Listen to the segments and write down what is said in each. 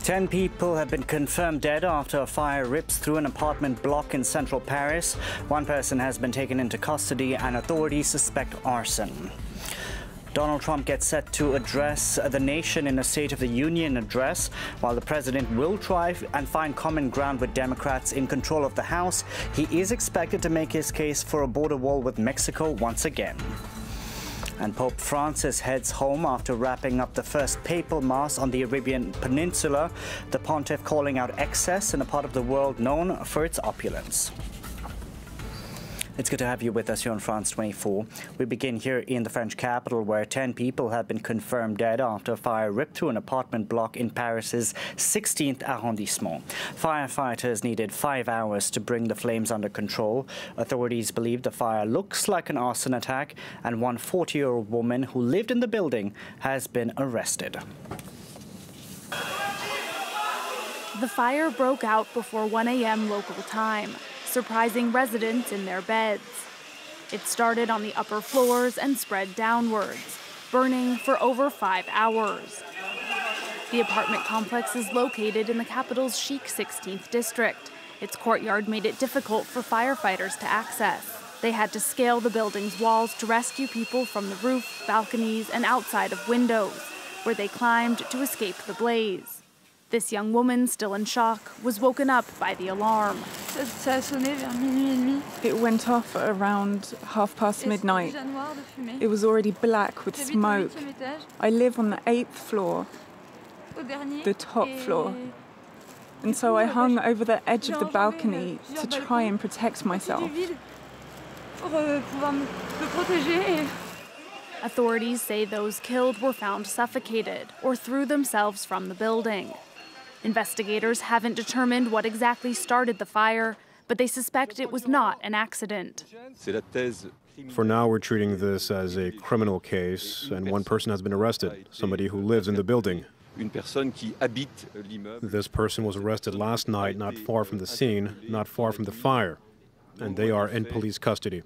10 people have been confirmed dead after a fire rips through an apartment block in central Paris. One person has been taken into custody and authorities suspect arson. Donald Trump gets set to address the nation in a State of the Union address. While the president will try and find common ground with Democrats in control of the House, he is expected to make his case for a border wall with Mexico once again. And Pope Francis heads home after wrapping up the first papal mass on the Arabian Peninsula, the pontiff calling out excess in a part of the world known for its opulence. It's good to have you with us here on France 24. We begin here in the French capital, where 10 people have been confirmed dead after a fire ripped through an apartment block in Paris's 16th arrondissement. Firefighters needed 5 hours to bring the flames under control. Authorities believe the fire looks like an arson attack, and one 40-year-old woman who lived in the building has been arrested. The fire broke out before 1 a.m. local time, surprising residents in their beds. It started on the upper floors and spread downwards, burning for over 5 hours. The apartment complex is located in the capital's chic 16th district. Its courtyard made it difficult for firefighters to access. They had to scale the building's walls to rescue people from the roof, balconies, and outside of windows, where they climbed to escape the blaze. This young woman, still in shock, was woken up by the alarm. It went off at around midnight. It was already black with smoke. I live on the 8th floor, the top floor. And so I hung over the edge of the balcony to try and protect myself. Authorities say those killed were found suffocated or threw themselves from the building. Investigators haven't determined what exactly started the fire, but they suspect it was not an accident. For now, we're treating this as a criminal case, and one person has been arrested, somebody who lives in the building. This person was arrested last night, not far from the scene, not far from the fire, and they are in police custody.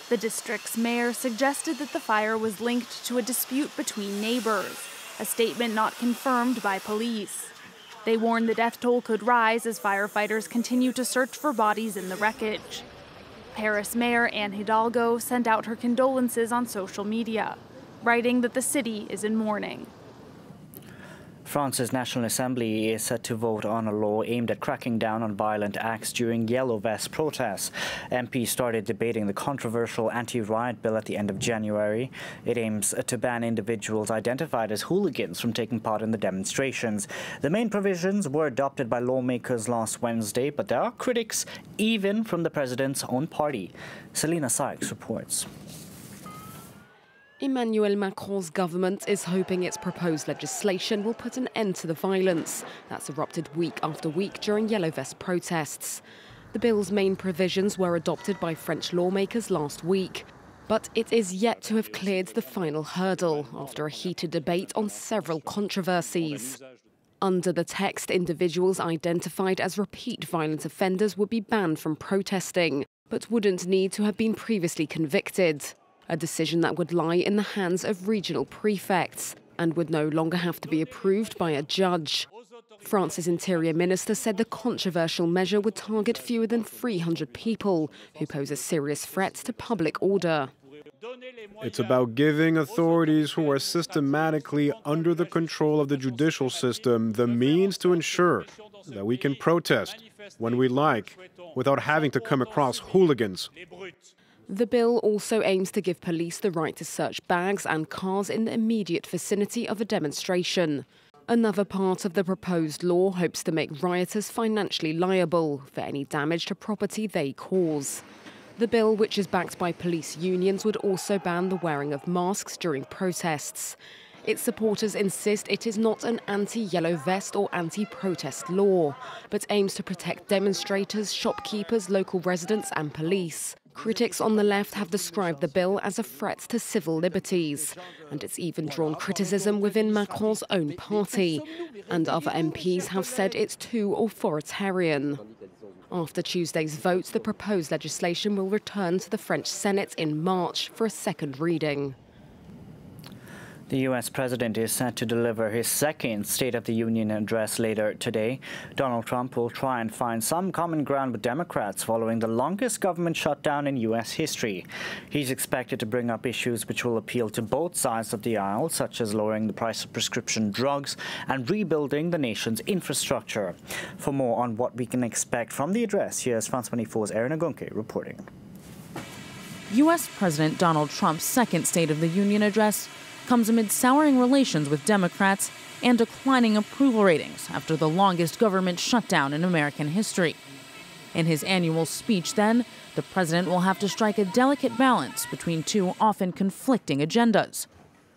The district's mayor suggested that the fire was linked to a dispute between neighbors, a statement not confirmed by police. They warn the death toll could rise as firefighters continue to search for bodies in the wreckage. Paris Mayor Anne Hidalgo sent out her condolences on social media, writing that the city is in mourning. France's National Assembly is set to vote on a law aimed at cracking down on violent acts during Yellow Vest protests. MPs started debating the controversial anti-riot bill at the end of January. It aims to ban individuals identified as hooligans from taking part in the demonstrations. The main provisions were adopted by lawmakers last Wednesday, but there are critics even from the president's own party. Selena Sykes reports. Emmanuel Macron's government is hoping its proposed legislation will put an end to the violence that's erupted week after week during Yellow Vest protests. The bill's main provisions were adopted by French lawmakers last week, but it is yet to have cleared the final hurdle after a heated debate on several controversies. Under the text, individuals identified as repeat violent offenders would be banned from protesting, but wouldn't need to have been previously convicted. A decision that would lie in the hands of regional prefects and would no longer have to be approved by a judge. France's Interior Minister said the controversial measure would target fewer than 300 people who pose a serious threat to public order. It's about giving authorities who are systematically under the control of the judicial system the means to ensure that we can protest when we like without having to come across hooligans. The bill also aims to give police the right to search bags and cars in the immediate vicinity of a demonstration. Another part of the proposed law hopes to make rioters financially liable for any damage to property they cause. The bill, which is backed by police unions, would also ban the wearing of masks during protests. Its supporters insist it is not an anti-yellow vest or anti-protest law, but aims to protect demonstrators, shopkeepers, local residents and police. Critics on the left have described the bill as a threat to civil liberties, and it's even drawn criticism within Macron's own party, and other MPs have said it's too authoritarian. After Tuesday's vote, the proposed legislation will return to the French Senate in March for a second reading. The U.S. president is set to deliver his second State of the Union address later today. Donald Trump will try and find some common ground with Democrats following the longest government shutdown in U.S. history. He's expected to bring up issues which will appeal to both sides of the aisle, such as lowering the price of prescription drugs and rebuilding the nation's infrastructure. For more on what we can expect from the address, here's France 24's Erin Agunke reporting. U.S. President Donald Trump's second State of the Union address comes amid souring relations with Democrats and declining approval ratings after the longest government shutdown in American history. In his annual speech, then, the president will have to strike a delicate balance between two often conflicting agendas,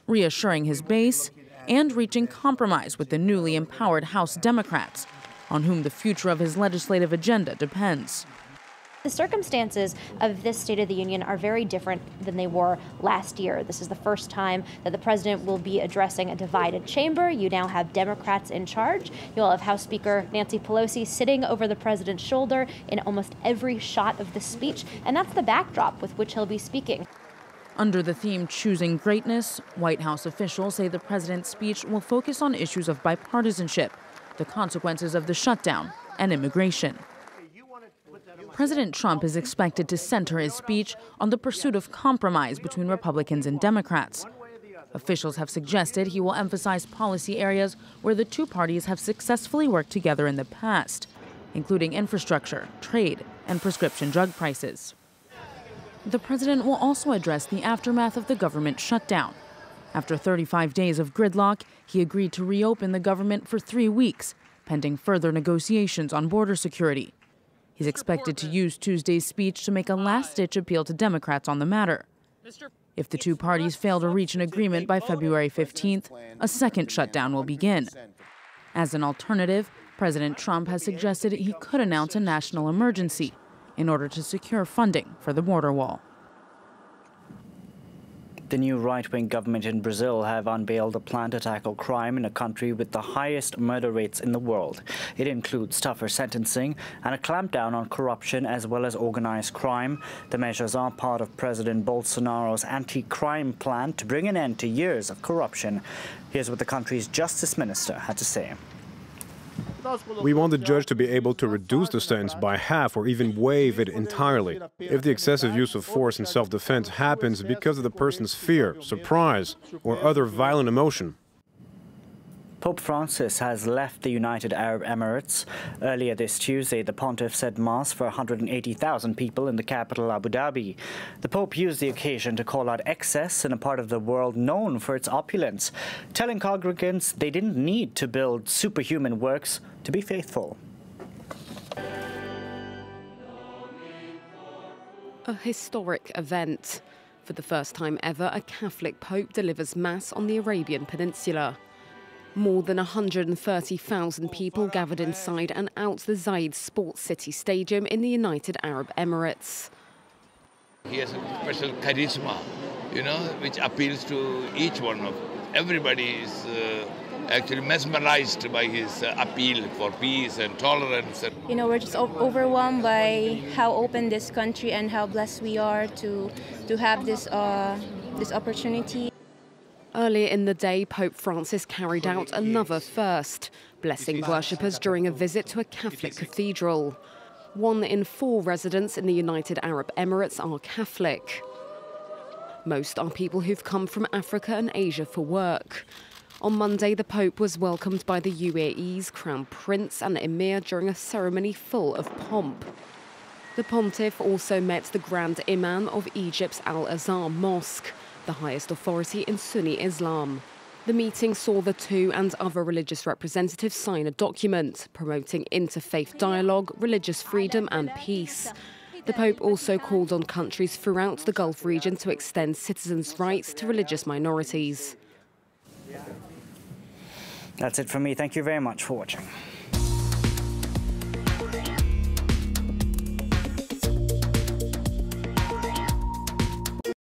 reassuring his base and reaching compromise with the newly empowered House Democrats, on whom the future of his legislative agenda depends. The circumstances of this State of the Union are very different than they were last year. This is the first time that the president will be addressing a divided chamber. You now have Democrats in charge. You'll have House Speaker Nancy Pelosi sitting over the president's shoulder in almost every shot of the speech, and that's the backdrop with which he'll be speaking. Under the theme Choosing Greatness, White House officials say the president's speech will focus on issues of bipartisanship, the consequences of the shutdown, and immigration. President Trump is expected to center his speech on the pursuit of compromise between Republicans and Democrats. Officials have suggested he will emphasize policy areas where the two parties have successfully worked together in the past, including infrastructure, trade, and prescription drug prices. The president will also address the aftermath of the government shutdown. After 35 days of gridlock, he agreed to reopen the government for 3 weeks, pending further negotiations on border security. He's expected to use Tuesday's speech to make a last-ditch appeal to Democrats on the matter. If the two parties fail to reach an agreement by February 15th, a second shutdown will begin. As an alternative, President Trump has suggested he could announce a national emergency in order to secure funding for the border wall. The new right-wing government in Brazil have unveiled a plan to tackle crime in a country with the highest murder rates in the world. It includes tougher sentencing and a clampdown on corruption as well as organized crime. The measures are part of President Bolsonaro's anti-crime plan to bring an end to years of corruption. Here's what the country's justice minister had to say. We want the judge to be able to reduce the sentence by half or even waive it entirely if the excessive use of force in self-defense happens because of the person's fear, surprise, or other violent emotion. Pope Francis has left the United Arab Emirates. Earlier this Tuesday, the pontiff said Mass for 180,000 people in the capital, Abu Dhabi. The Pope used the occasion to call out excess in a part of the world known for its opulence, telling congregants they didn't need to build superhuman works to be faithful. A historic event. For the first time ever, a Catholic Pope delivers Mass on the Arabian Peninsula. More than 130,000 people gathered inside and out the Zayed Sports City Stadium in the United Arab Emirates. He has a special charisma, which appeals to each one of. Everybody is actually mesmerized by his appeal for peace and tolerance. We're just overwhelmed by how open this country and how blessed we are to have this opportunity. Earlier in the day, Pope Francis carried out another first, blessing worshippers during a visit to a Catholic cathedral. 1 in 4 residents in the United Arab Emirates are Catholic. Most are people who've come from Africa and Asia for work. On Monday, the Pope was welcomed by the UAE's Crown Prince and Emir during a ceremony full of pomp. The pontiff also met the Grand Imam of Egypt's Al-Azhar Mosque, the highest authority in Sunni Islam. The meeting saw the two and other religious representatives sign a document promoting interfaith dialogue, religious freedom and peace. The Pope also called on countries throughout the Gulf region to extend citizens' rights to religious minorities. That's it from me. Thank you very much for watching.